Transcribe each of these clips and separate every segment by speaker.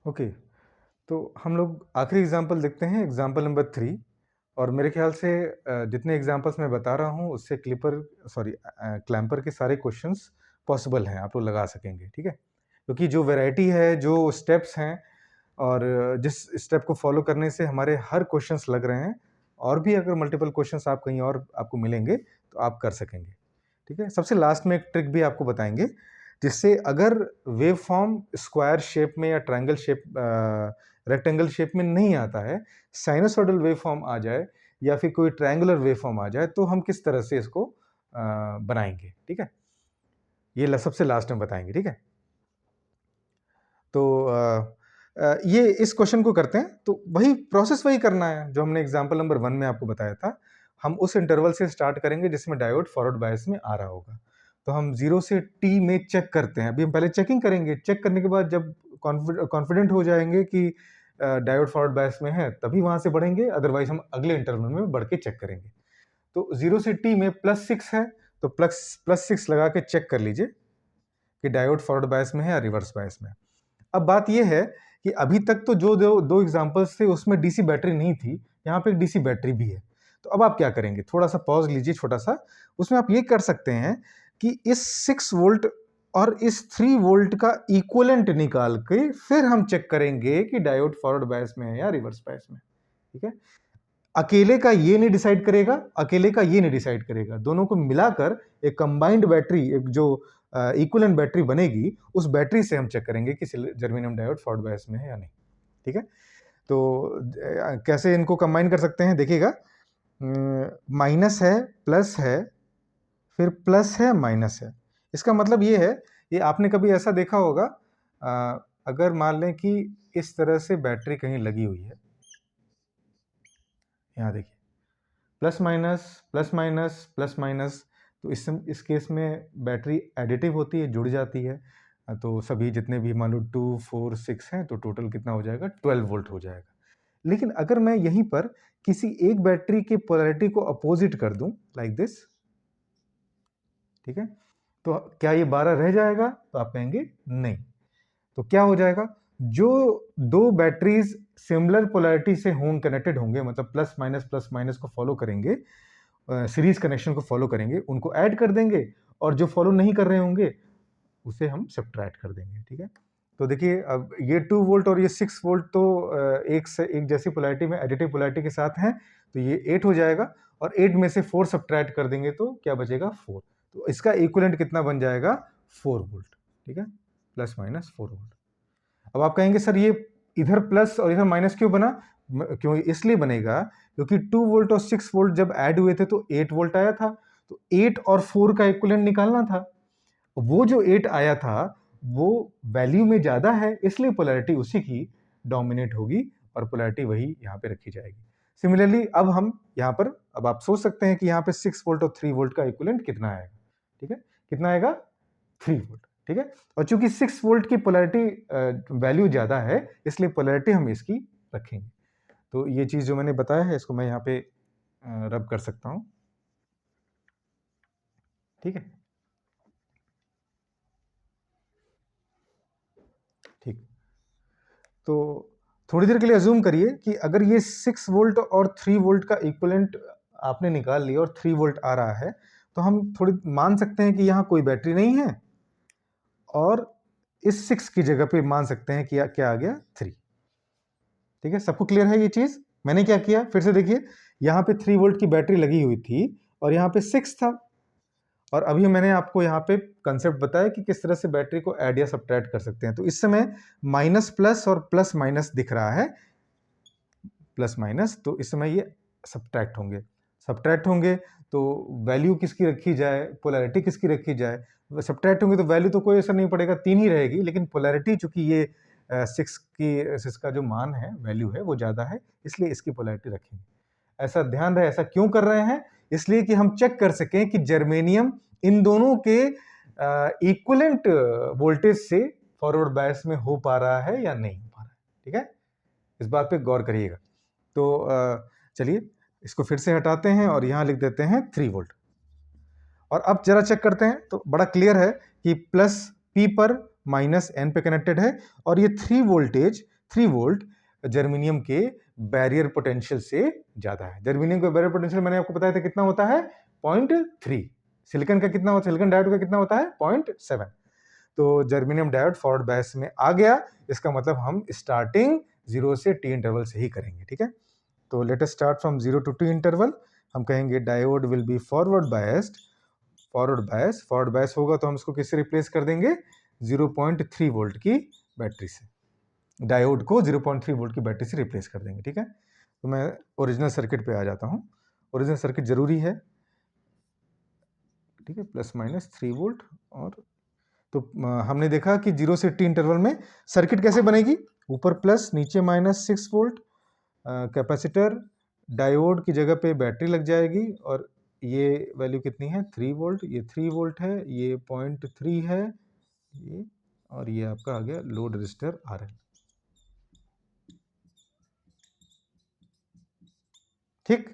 Speaker 1: Okay, तो हम लोग आखिरी एग्जांपल देखते हैं, एग्जांपल नंबर 3। और मेरे ख्याल से जितने एग्जांपल्स मैं बता रहा हूँ उससे क्लैम्पर के सारे क्वेश्चंस पॉसिबल हैं, आप लोग लगा सकेंगे, ठीक है? क्योंकि जो वैरायटी है, जो स्टेप्स हैं और जिस स्टेप को फॉलो करने से हमारे हर क्वेश्चंस लग रहे हैं, और भी अगर मल्टीपल क्वेश्चंस आप कहीं और आपको मिलेंगे तो आप कर सकेंगे, ठीक है? सबसे लास्ट में एक ट्रिक भी आपको बताएंगे, जिससे अगर वेव फॉर्म स्क्वायर शेप में या ट्रायंगल शेप रेक्टेंगल शेप में नहीं आता है, साइनसॉइडल वेव फॉर्म आ जाए या फिर कोई ट्रायंगुलर वेव फॉर्म आ जाए, तो हम किस तरह से इसको बनाएंगे, ठीक है? ये सबसे लास्ट में बताएंगे, ठीक है? तो ये इस क्वेश्चन को करते हैं, तो वही प्रोसेस वही करना है जो हमने एग्जांपल नंबर 1 में आपको बताया था। हम उस इंटरवल से स्टार्ट करेंगे जिसमें डायोड फॉरवर्ड बायस में आ रहा होगा। तो हम 0 से t में चेक करते हैं। अभी हम पहले चेकिंग करेंगे, चेक करने के बाद जब कॉन्फिडेंट हो जाएंगे कि डायोड फॉरवर्ड बायस में है, तभी वहां से बढ़ेंगे, अदरवाइज हम अगले इंटरवल में बढ़ के चेक करेंगे। तो 0 से t में +6 है, तो +6 लगा के चेक कर लीजिए कि डायोड फॉरवर्ड बायस में है या रिवर्स बायस में है। अब बात यह है कि अभी तक तो जो दो एग्जांपल्स थे उसमें डीसी बैटरी नहीं थी, यहाँ पे एक डीसी बैटरी भी है। तो अब आप क्या करेंगे, थोड़ा सा पॉज लीजिए छोटा सा। उसमें आप ये कर सकते हैं कि इस 6 वोल्ट और इस 3 वोल्ट का इक्विवेलेंट निकाल के फिर हम चेक करेंगे कि डायोड फॉरवर्ड बायस में है या रिवर्स बायस में, ठीक है? अकेले का ये नहीं डिसाइड करेगा, अकेले का ये नहीं डिसाइड करेगा, दोनों को मिलाकर एक कंबाइंड बैटरी, एक जो इक्विवेलेंट बैटरी बनेगी, उस बैटरी से हम चेक करेंगे कि जर्मेनियम डायोड फॉरवर्ड बायस में है या नहीं, ठीक है? तो कैसे इनको कंबाइन कर सकते हैं देखिएगा। माइनस है, प्लस है, फिर प्लस है, माइनस है। इसका मतलब ये है, ये आपने कभी ऐसा देखा होगा, अगर मान लें कि इस तरह से बैटरी कहीं लगी हुई है, यहाँ देखिए, plus minus plus minus plus minus, तो इस केस में बैटरी एडिटिव होती है, जुड़ जाती है। तो सभी जितने भी मान लो 2, 4, 6 हैं, तो टोटल कितना हो जाएगा, 12 वोल्ट हो जाएगा। लेकिन अगर मैं यहीं पर किसी एक बैटरी की पोलैरिटी को अपोजिट कर दूं, लाइक दिस, ठीक है, तो क्या ये 12 रह जाएगा? तो आप कहेंगे नहीं। तो क्या हो जाएगा, जो दो बैटरीज सिमिलर पोलैरिटी से कनेक्टेड होंगे, मतलब प्लस माइनस को फॉलो करेंगे, सीरीज कनेक्शन को फॉलो करेंगे, उनको ऐड कर देंगे, और जो फॉलो नहीं कर रहे होंगे उसे हम सब्ट्रैक्ट कर देंगे, ठीक है? तो देखिए, अब ये 2 वोल्ट और ये 6 वोल्ट तो एक जैसी पोलैरिटी में, एडिटिव पोलैरिटी के साथ हैं, तो ये 8 हो जाएगा, और 8 में से 4 सब्ट्रैक्ट कर देंगे तो क्या बचेगा, 4। तो इसका इक्विवेलेंट कितना बन जाएगा, 4 वोल्ट, ठीक है, प्लस माइनस 4 वोल्ट। अब आप कहेंगे सर ये इधर प्लस और इधर माइनस क्यों बना? क्यों इसलिए बनेगा क्योंकि 2 वोल्ट और 6 वोल्ट जब ऐड हुए थे तो 8 वोल्ट आया था, तो 8 और 4 का इक्विवेलेंट निकालना था। वो जो 8 आया था वो वैल्यू में ज्यादा है, इसलिए पोलैरिटी उसी की डोमिनेट होगी और पोलैरिटी वही यहाँ पे रखी जाएगी। सिमिलरली अब हम यहाँ पर, अब आप सोच सकते हैं कि यहाँ पे 6 वोल्ट और 3 वोल्ट का इक्विवेलेंट कितना आएगा, ठीक है? कितना आएगा, 3 वोल्ट, ठीक है? और चूंकि 6 वोल्ट की पोलैरिटी वैल्यू ज्यादा है, इसलिए पोलैरिटी हम इसकी रखेंगे। तो ये चीज जो मैंने बताया है, इसको मैं यहाँ पे रब कर सकता हूँ, ठीक है? ठीक। तो थोड़ी देर के लिए अज्यूम करिए कि अगर ये 6 वोल्ट और 3 वोल्ट का इक्विवेलेंट आपने निकाल लिया और 3 वोल्ट आ रहा है, तो हम थोड़ी मान सकते हैं कि यहाँ कोई बैटरी नहीं है, और इस 6 की जगह पे मान सकते हैं कि क्या आ गया, 3। ठीक है, सबको क्लियर है ये चीज? मैंने क्या किया, फिर से देखिए, यहाँ पे 3 वोल्ट की बैटरी लगी हुई थी और यहाँ पे 6 था, और अभी मैंने आपको यहाँ पे कंसेप्ट बताया कि किस तरह से बैटरी को ऐड या सब्ट्रैक्ट कर सकते हैं। तो इस समय माइनस प्लस और प्लस माइनस दिख रहा है, प्लस माइनस, तो इस समय ये सब्ट्रैक्ट होंगे तो वैल्यू किसकी रखी जाए, पोलैरिटी किसकी रखी जाए? सब्ट्रैक्ट होंगे तो वैल्यू तो कोई असर नहीं पड़ेगा, 3 ही रहेगी, लेकिन पोलैरिटी चूंकि ये 6 का जो मान है, वैल्यू है, वो ज्यादा है, इसलिए इसकी पोलैरिटी रखेंगे। ऐसा ध्यान रहे, ऐसा क्यों कर रहे हैं? इसलिए कि हम चेक कर सकें कि जर्मेनियम इन दोनों के इक्विवेलेंट वोल्टेज से फॉरवर्ड बायस में हो पा रहा है या नहीं हो पा रहा है, ठीक है? इस बात पे गौर करिएगा। तो चलिए इसको फिर से हटाते हैं और यहां लिख देते हैं 3 वोल्ट, और अब जरा चेक करते हैं तो बड़ा क्लियर है कि प्लस पी पर माइनस एन पे कनेक्टेड है, और ये 3 वोल्टेज 3 वोल्ट जर्मेनियम के बैरियर पोटेंशियल से ज़्यादा है। जर्मेनियम का बैरियर पोटेंशियल मैंने आपको बताया था कितना होता है 0.3। सिलिकॉन का कितना होता है, सिलिकॉन डायोड का कितना होता है 0.7। तो जर्मेनियम डायोड फॉरवर्ड बायस में आ गया, इसका मतलब हम स्टार्टिंग 0 से T इंटरवल से ही करेंगे। ठीक है, तो let us start from 0 to T interval. हम कहेंगे diode will be forward biased, forward bias होगा तो हम इसको किससे रिप्लेस कर देंगे 0.3 वोल्ट की बैटरी से, डायोड को 0.3 वोल्ट की बैटरी से रिप्लेस कर देंगे। ठीक है, तो मैं ओरिजिनल सर्किट पे आ जाता हूँ। ओरिजिनल सर्किट जरूरी है, ठीक है, ±3 वोल्ट। और तो हमने देखा कि 0 से T इंटरवल में सर्किट कैसे बनेगी, ऊपर प्लस नीचे -6 वोल्ट, कैपेसिटर डायोड की जगह पे बैटरी लग जाएगी, और ये वैल्यू कितनी है 3 वोल्ट, ये 3 वोल्ट है, ये 0.3 है ये, और ये आपका आ गया लोड रजिस्टर RL। ठीक,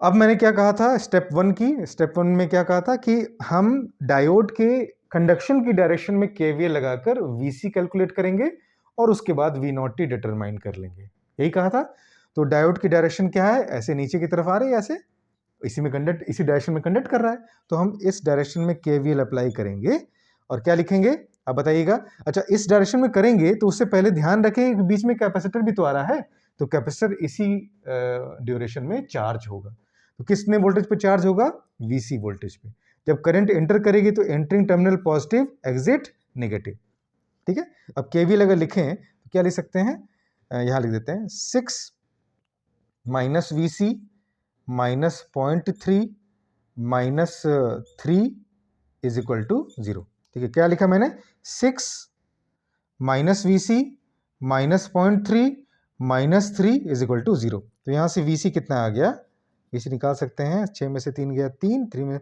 Speaker 1: अब मैंने क्या कहा था स्टेप 1 में क्या कहा था कि हम डायोड के कंडक्शन की डायरेक्शन में KVL लगाकर VC कैलकुलेट करेंगे और उसके बाद V0T डिटरमाइन कर लेंगे, यही कहा था। तो डायोड की डायरेक्शन क्या है, ऐसे नीचे की तरफ आ रही है, ऐसे इसी डायरेक्शन में कंडक्ट कर रहा है, तो हम इस डायरेक्शन में KVL अप्लाई करेंगे और क्या लिखेंगे अब बताइएगा। अच्छा, इस डायरेक्शन में करेंगे तो उससे पहले ध्यान रखें कि बीच में कैपेसिटर भी तो आ रहा है, तो कैपेसिटर इसी ड्यूरेशन में चार्ज होगा। तो किसने वोल्टेज पे चार्ज होगा, VC वोल्टेज पे। जब करंट एंटर करेगी तो entering terminal positive, exit negative. ठीक है, अब KVL अगर लिखें तो क्या लिख सकते हैं, यहां लिख देते हैं 6 - VC -0.3 -3 इज इक्वल टू 0। ठीक है, क्या लिखा मैंने 6 -VC -0.3 -3 इज इक्वल टू 0। तो यहां से VC कितना आ गया, VC निकाल सकते हैं, 6 में से 3 गया 3, 3 में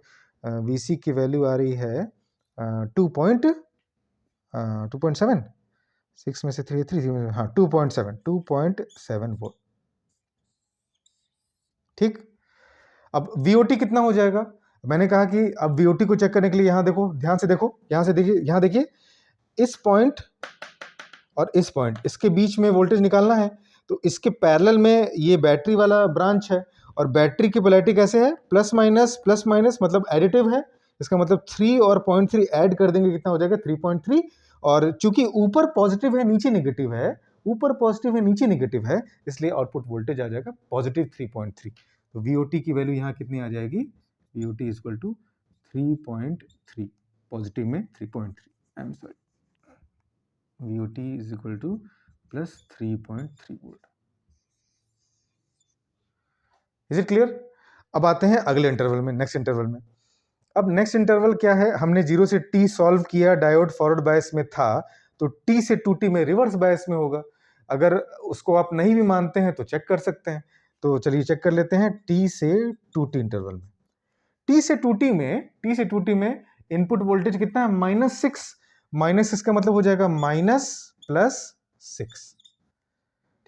Speaker 1: VC की वैल्यू आ रही है 2.7, 6 में से 3 3 में, हाँ 2.7 वोल्ट। ठीक, अब VOT कितना हो जाएगा, मैंने कहा कि अब VOT को चेक करने के लिए यहां देखो, ध्यान से देखो, यहां से देखिए, यहां देखिए, इस पॉइंट और इस पॉइंट, इसके बीच में वोल्टेज निकालना है। तो इसके पैरेलल में ये बैटरी वाला ब्रांच है, और बैटरी की पोलैरिटी कैसे है, प्लस माइनस मतलब एडिटिव है। इसका मतलब 3 और 0.3 ऐड कर देंगे, कितना हो जाएगा 3.3। और चूंकि ऊपर पॉजिटिव है नीचे नेगेटिव है, ऊपर पॉजिटिव है नीचे नेगेटिव है, इसलिए आउटपुट वोल्टेज आ जाएगा पॉजिटिव 3.3। तो VOT की वैल्यू यहाँ कितनी आ जाएगी, VOT इक्वल टू 3.3, पॉजिटिव में 3.3, I am sorry, VOT is equal two plus 3.3 volt. Is it clear. अब आते हैं अगले इंटरवल में, नेक्स्ट इंटरवल में। अब नेक्स्ट इंटरवल क्या है, हमने 0 से T सॉल्व किया, डायोड फॉरवर्ड बायस में था, तो T से 2T में रिवर्स बायस में होगा। अगर उसको आप नहीं भी मानते हैं तो चेक कर सकते हैं। तो चलिए चेक कर लेते हैं T से 2T इंटरवल में। T से 2T में इनपुट वोल्टेज कितना है -6, -6 का मतलब हो जाएगा -+6।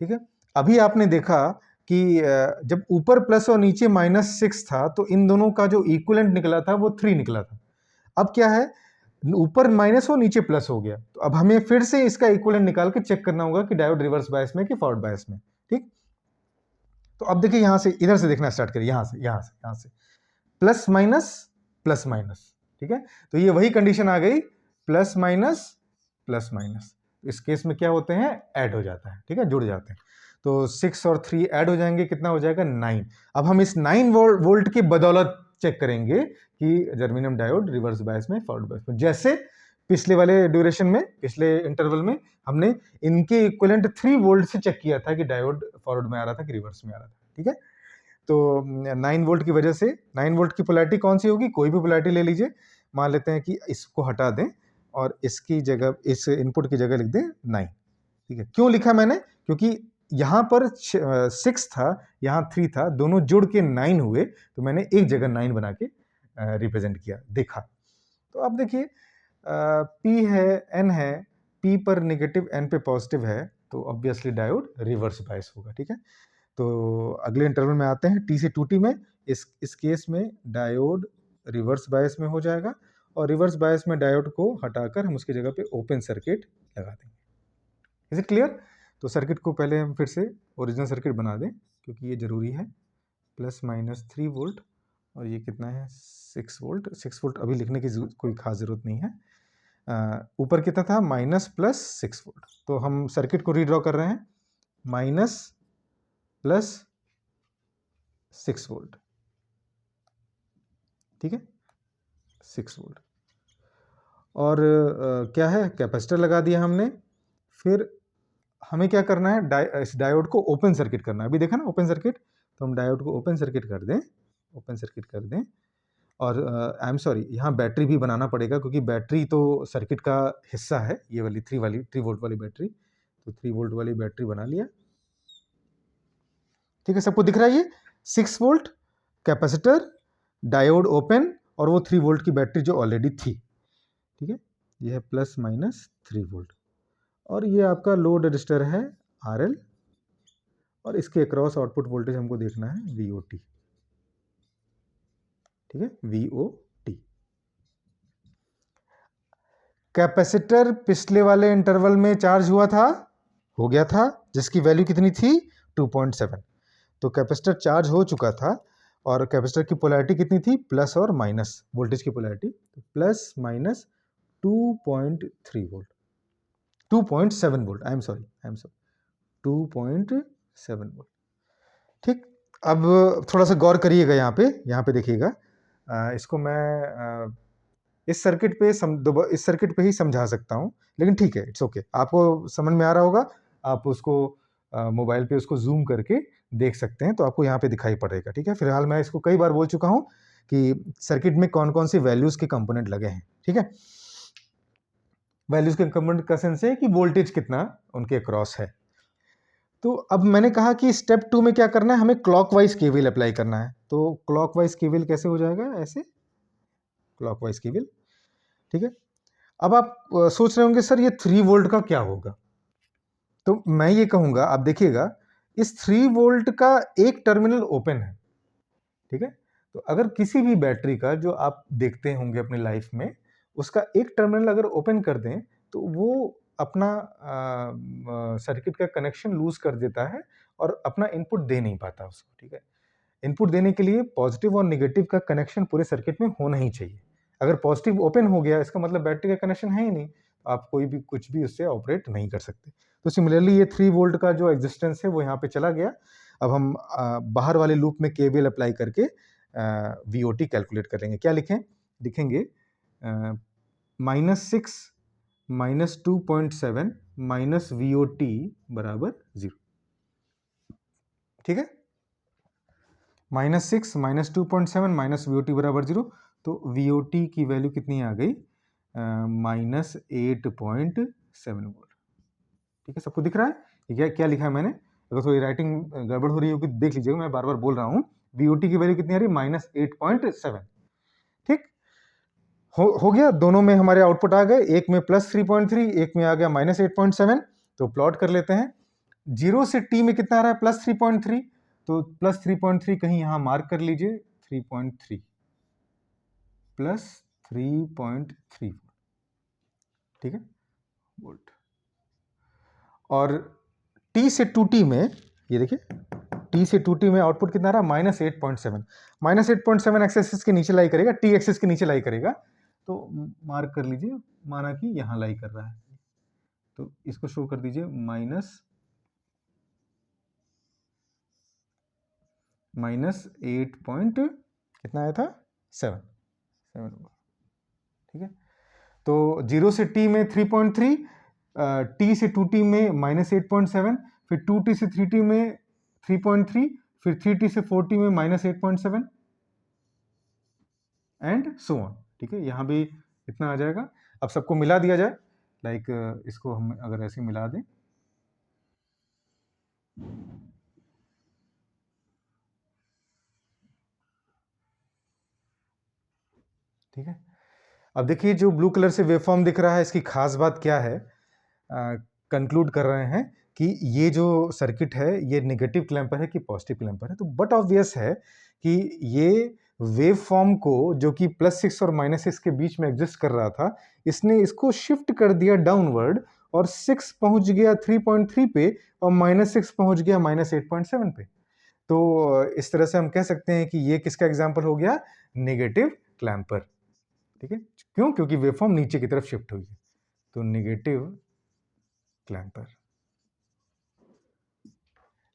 Speaker 1: ठीक है, अभी आपने देखा कि जब ऊपर प्लस और नीचे -6 था तो इन दोनों का जो इक्विवेलेंट निकला था वो 3 निकला था। अब क्या है, ऊपर माइनस हो नीचे प्लस हो गया, तो अब हमें फिर से इसका इक्विवेलेंट निकाल के चेक करना होगा कि डायोड रिवर्स बायस में कि फॉरवर्ड बायस में। ठीक, तो अब देखिए यहां से इधर से देखना स्टार्ट करिए, यहां से प्लस माइनस, ठीक है, तो ये वही कंडीशन आ गई, प्लस माइनस। इस केस में क्या होते हैं, ऐड हो जाता है, ठीक है, जुड़ जाते हैं। तो 6 और 3 ऐड हो जाएंगे, कितना हो जाएगा 9। अब हम इस 9 वोल्ट की बदौलत चेक करेंगे कि जर्मेनियम डायोड रिवर्स बायस में, फॉरवर्ड बायस में, जैसे पिछले वाले ड्यूरेशन में, पिछले इंटरवल में हमने इनके इक्विवेलेंट 3 वोल्ट से चेक किया था कि डायोड फॉरवर्ड में आ रहा था कि रिवर्स में आ रहा था। ठीक है, तो 9 वोल्ट की वजह से 9 वोल्ट की पोलैरिटी कौन सी होगी, कोई भी पोलैरिटी ले लीजिए, मान लेते हैं कि इसको हटा दें और इसकी जगह, इस इनपुट की जगह लिख दें 9। ठीक है, क्यों लिखा मैंने, क्योंकि यहाँ पर 6 था, यहाँ 3 था, दोनों जुड़ के 9 हुए, तो मैंने एक जगह 9 बना के रिप्रेजेंट किया, देखा। तो अब देखिए P है, N है, P पर नेगेटिव, N पे पॉजिटिव है, तो ऑब्वियसली डायोड रिवर्स बायस होगा। ठीक है, तो अगले इंटरवल में आते हैं T से 2T में। इस केस में डायोड रिवर्स बायस में हो जाएगा, और रिवर्स बायस में डायोड को हटाकर हम उसकी जगह पे ओपन सर्किट लगा देंगे। Is it clear? तो सर्किट को पहले हम फिर से ओरिजिनल सर्किट बना दें क्योंकि ये ज़रूरी है। +-3 वोल्ट और ये कितना है 6 वोल्ट। 6 वोल्ट अभी लिखने की कोई खास ज़रूरत नहीं है। ऊपर कितना था -+6 वोल्ट। तो हम सर्किट को रीड्रॉ कर रहे हैं -+6 वोल्ट, ठीक है 6 वोल्ट। और क्या है कैपेसिटर लगा दिया हमने। फिर हमें क्या करना है इस डायोड को ओपन सर्किट करना है। अभी देखा ना ओपन सर्किट, तो हम डायोड को ओपन सर्किट कर दें, ओपन सर्किट कर दें। और आई एम सॉरी यहाँ बैटरी भी बनाना पड़ेगा क्योंकि बैटरी तो सर्किट का हिस्सा है। ये वाली 3 वोल्ट वाली बैटरी, तो 3 वोल्ट वाली बैटरी बना लिया, ठीक है। सबको दिख रहा है ये 6 वोल्ट कैपेसिटर, डायोड ओपन और वो 3 वोल्ट की बैटरी जो ऑलरेडी थी, ठीक है। ये है +-3 वोल्ट और ये आपका लोड रजिस्टर है RL और इसके अक्रॉस आउटपुट वोल्टेज हमको देखना है VOT, ठीक है VOT। कैपेसिटर पिछले वाले इंटरवल में चार्ज हुआ था, हो गया था, जिसकी वैल्यू कितनी थी 2.7। तो कैपेसिटर चार्ज हो चुका था और कैपेसिटर की पोलैरिटी कितनी थी प्लस और माइनस, वोल्टेज की polarity +- 2.3 volt, 2.7 volt, I am sorry 2.7 volt, ठीक। अब थोड़ा सा गौर करिएगा यहाँ पे देखिएगा। इसको मैं इस सर्किट पे ही समझा सकता हूँ, लेकिन ठीक है इट्स ओके, आपको समझ में आ रहा होगा। आप उसको मोबाइल पे उसको जूम करके देख सकते हैं, तो आपको यहाँ पे दिखाई पड़ेगा, ठीक है। फिलहाल मैं इसको कई बार बोल चुका हूँ कि सर्किट में कौन कौन सी वैल्यूज के कंपोनेंट लगे हैं, ठीक है। वैल्यूज के कंपोनेंट का सेंस है कि वोल्टेज कितना उनके क्रॉस है। तो अब मैंने कहा कि स्टेप 2 में क्या करना है, हमें क्लॉकवाइज केवीएल अप्लाई करना है। तो क्लॉकवाइज केवीएल कैसे हो जाएगा, ऐसे क्लॉकवाइज केवीएल, ठीक है। अब आप सोच रहे होंगे सर ये 3 वोल्ट का क्या होगा, तो मैं ये कहूंगा आप देखिएगा इस 3 वोल्ट का एक टर्मिनल ओपन है, ठीक है। तो अगर किसी भी बैटरी का जो आप देखते होंगे अपनी लाइफ में, उसका एक टर्मिनल अगर ओपन कर दें तो वो अपना सर्किट का कनेक्शन लूज कर देता है और अपना इनपुट दे नहीं पाता उसको, ठीक है। इनपुट देने के लिए पॉजिटिव और नेगेटिव का कनेक्शन पूरे सर्किट में होना ही चाहिए। अगर पॉजिटिव ओपन हो गया इसका मतलब बैटरी का कनेक्शन है ही नहीं, आप कोई भी कुछ भी उससे ऑपरेट नहीं कर सकते। तो सिमिलरली ये 3 वोल्ट का जो एग्जिस्टेंस है वो यहाँ पे चला गया। अब हम बाहर वाले लूप में केवीएल अप्लाई करके VOT कैलकुलेट कर लेंगे। क्या लिखें, लिखेंगे -6 -2.7 VOT बराबर 0, ठीक है। -6 -2.7 VOT बराबर 0। तो VOT की वैल्यू कितनी आ गई -8.7 वोल्ट, ठीक है। सबको दिख रहा है ये क्या लिखा है मैंने, अगर थोड़ी राइटिंग गड़बड़ हो रही होगी देख लीजिएगा, मैं बार बार बोल रहा हूँ। VOT की वैल्यू कितनी आ रही है -8.7, ठीक हो गया। दोनों में हमारे आउटपुट आ गए, एक में +3.3, एक में आ गया -8.7। तो प्लॉट कर लेते हैं। 0 से T में कितना आ रहा है +3.3, तो +3.3 कहीं यहां मार्क कर लीजिए, 3.3 +3.3, ठीक है वोल्ट। और T से 2T में ये देखिए T से 2T में आउटपुट कितना रहा -8.7। -8.7 एक्सेस के नीचे लाई करेगा, T एक्सेस के नीचे लाई करेगा, तो मार्क कर लीजिए, माना कि यहां लाई कर रहा है, तो इसको शो कर दीजिए -8 पॉइंट कितना आया था 7, ठीक है। तो 0 से T में 3.3, T से 2T में -8.7, फिर 2T से 3T में 3.3, फिर 3T से 4T में -8.7 एंड सो ऑन, ठीक है। यहाँ भी इतना आ जाएगा। अब सबको मिला दिया जाए, लाइक इसको हम अगर ऐसे मिला दें, ठीक है। अब देखिए जो ब्लू कलर से वेवफॉर्म दिख रहा है, इसकी खास बात क्या है, कंक्लूड कर रहे हैं कि ये जो सर्किट है ये नेगेटिव क्लैम्पर है कि पॉजिटिव क्लैम्पर है। तो बट ऑब्वियस है कि ये वेव फॉर्म को जो कि +6 और -6 के बीच में एग्जिस्ट कर रहा था, इसने इसको शिफ्ट कर दिया डाउनवर्ड और 6 पहुंच गया 3.3 पे और -6 पहुंच गया -8.7 पे। तो इस तरह से हम कह सकते हैं कि ये किसका एग्जाम्पल हो गया? Negative clamper. ठीक है, क्यों? क्योंकि वेवफॉर्म नीचे की तरफ शिफ्ट हुई है, तो नेगेटिव क्लैम्पर।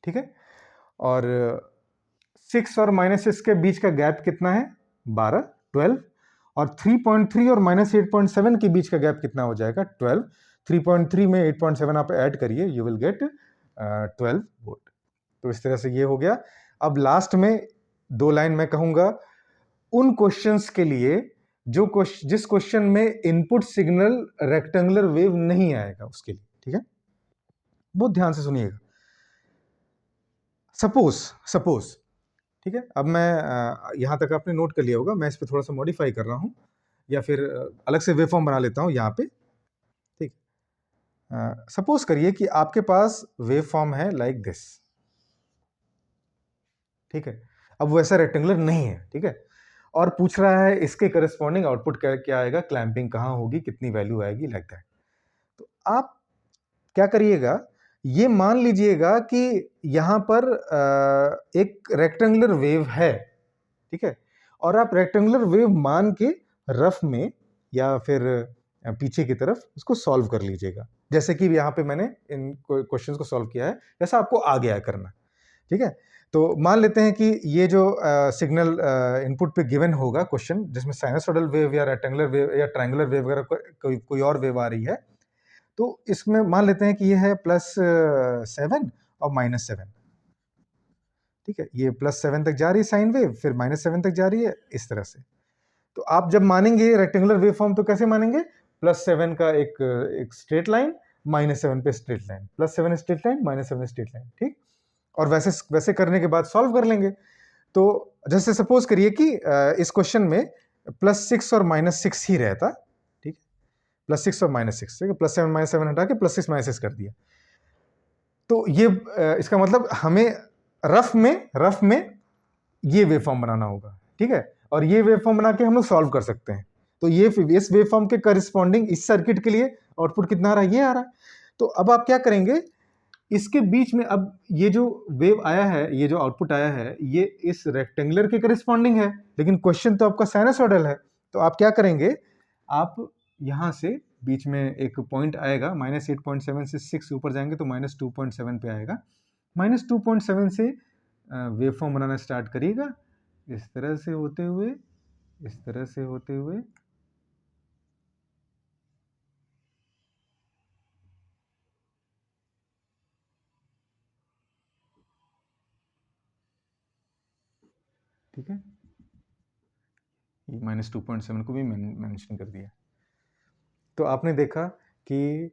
Speaker 1: ठीक है, और 6 और -6 के बीच का गैप कितना है? 12, 12। और 3.3 और -8.7 के बीच का गैप कितना हो जाएगा? 12। 3.3 में 8.7 आप ऐड करिए, यू विल गेट 12 वोल्ट। तो इस तरह से ये हो गया। अब लास्ट में 2 लाइन मैं कहूंगा उन क्वेश्चंस के लिए जिस क्वेश्चन में इनपुट सिग्नल रेक्टेंगुलर वेव नहीं आएगा उसके लिए। ठीक है, बहुत ध्यान से सुनिएगा। सपोज ठीक है, अब मैं यहां तक आपने नोट कर लिया होगा, मैं इस पर थोड़ा सा मॉडिफाई कर रहा हूं या फिर अलग से वेवफॉर्म बना लेता हूं यहां पे। ठीक, सपोज करिए कि आपके पास वेवफॉर्म है लाइक दिस। ठीक है, अब वैसा रेक्टेंगुलर नहीं है। ठीक है, और पूछ रहा है इसके करस्पॉन्डिंग आउटपुट क्या आएगा, क्लैंपिंग कहां होगी, कितनी वैल्यू आएगी, लाइक दैट। तो आप क्या करिएगा, ये मान लीजिएगा कि यहां पर एक रेक्टेंगुलर वेव है। ठीक है, और आप रेक्टेंगुलर वेव मान के रफ में या फिर पीछे की तरफ उसको सॉल्व कर लीजिएगा, जैसे कि यहाँ पे मैंने इन क्वेश्चंस को सॉल्व किया है, जैसा आपको आ गया है करना। ठीक है, तो मान लेते हैं कि ये जो सिग्नल इनपुट पे गिवन होगा क्वेश्चन, जिसमें साइनसोइडल वेव या रेक्टेंगुलर वेव या ट्रायंगुलर वेव वगैरह कोई और वेव आ रही है, तो इसमें मान लेते हैं कि ये है +7 और -7। ठीक है, ये +7 तक जा रही है साइन वेव, फिर -7 तक जा रही है, इस तरह से। तो आप जब मानेंगे रेक्टेंगुलर वेव फॉर्म तो कैसे मानेंगे? +7 का एक स्ट्रेट लाइन, -7 पे straight line, +7 straight line, -7 straight line. ठीक, और वैसे करने के बाद सॉल्व कर लेंगे। तो जैसे सपोज करिए कि इस क्वेश्चन में +6 और -6 ही रहता। ठीक, +6 और -6, ठीक है, +7 -7 हटा के +6 -6 कर दिया। तो ये इसका मतलब हमें रफ में ये वेवफॉर्म बनाना होगा। ठीक है, और ये वेवफॉर्म बना के हम लोग सॉल्व कर सकते हैं। तो ये इस वेवफॉर्म के करस्पॉन्डिंग इस सर्किट के लिए आउटपुट कितना आ रहा है? ये आ रहा है। तो अब आप क्या करेंगे, इसके बीच में अब ये जो वेव आया है, ये जो आउटपुट आया है, ये इस रेक्टेंगुलर के करस्पॉन्डिंग है, लेकिन क्वेश्चन तो आपका साइनसॉइडल है। तो आप क्या करेंगे, आप यहां से बीच में एक पॉइंट आएगा, -8.7 से 6 ऊपर जाएंगे तो -2.7 पे आएगा। -2.7 से वेवफॉर्म बनाना स्टार्ट करिएगा, इस तरह से होते हुए, इस तरह से होते हुए, ठीक है, ये -2.7 को भी मेंशन कर दिया। तो आपने देखा कि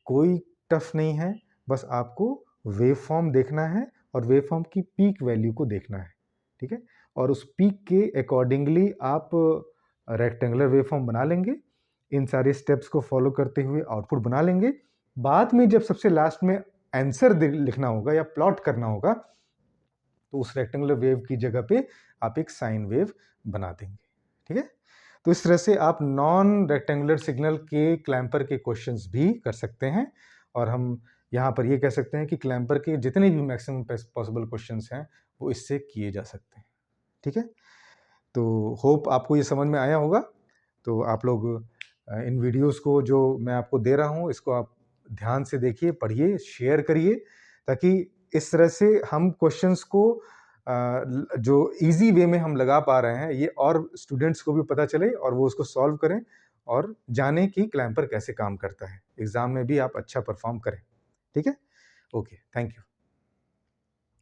Speaker 1: कोई टफ नहीं है, बस आपको वेवफॉर्म देखना है और वेवफॉर्म की पीक वैल्यू को देखना है। ठीक है, और उस पीक के अकॉर्डिंगली आप रेक्टेंगुलर वेवफॉर्म बना लेंगे, इन सारे स्टेप्स को फॉलो करते हुए आउटपुट बना लेंगे। बाद में जब सबसे लास्ट में आंसर लिखना होगा या प्लॉट करना होगा, तो उस रेक्टेंगुलर वेव की जगह पे आप एक साइन वेव बना देंगे। ठीक है, तो इस तरह से आप नॉन रेक्टेंगुलर सिग्नल के क्लैम्पर के क्वेश्चंस भी कर सकते हैं, और हम यहाँ पर ये कह सकते हैं कि क्लैम्पर के जितने भी मैक्सिमम पॉसिबल क्वेश्चंस हैं वो इससे किए जा सकते हैं। ठीक है, तो होप आपको ये समझ में आया होगा। तो आप लोग इन वीडियोस को जो मैं आपको दे रहा हूँ, इसको आप ध्यान से देखिए, पढ़िए, शेयर करिए, ताकि इस तरह से हम क्वेश्चंस को जो इजी वे में हम लगा पा रहे हैं, ये और स्टूडेंट्स को भी पता चले और वो उसको सॉल्व करें और जाने कि क्लैम्पर कैसे काम करता है, एग्जाम में भी आप अच्छा परफॉर्म करें। ठीक है, ओके, थैंक यू।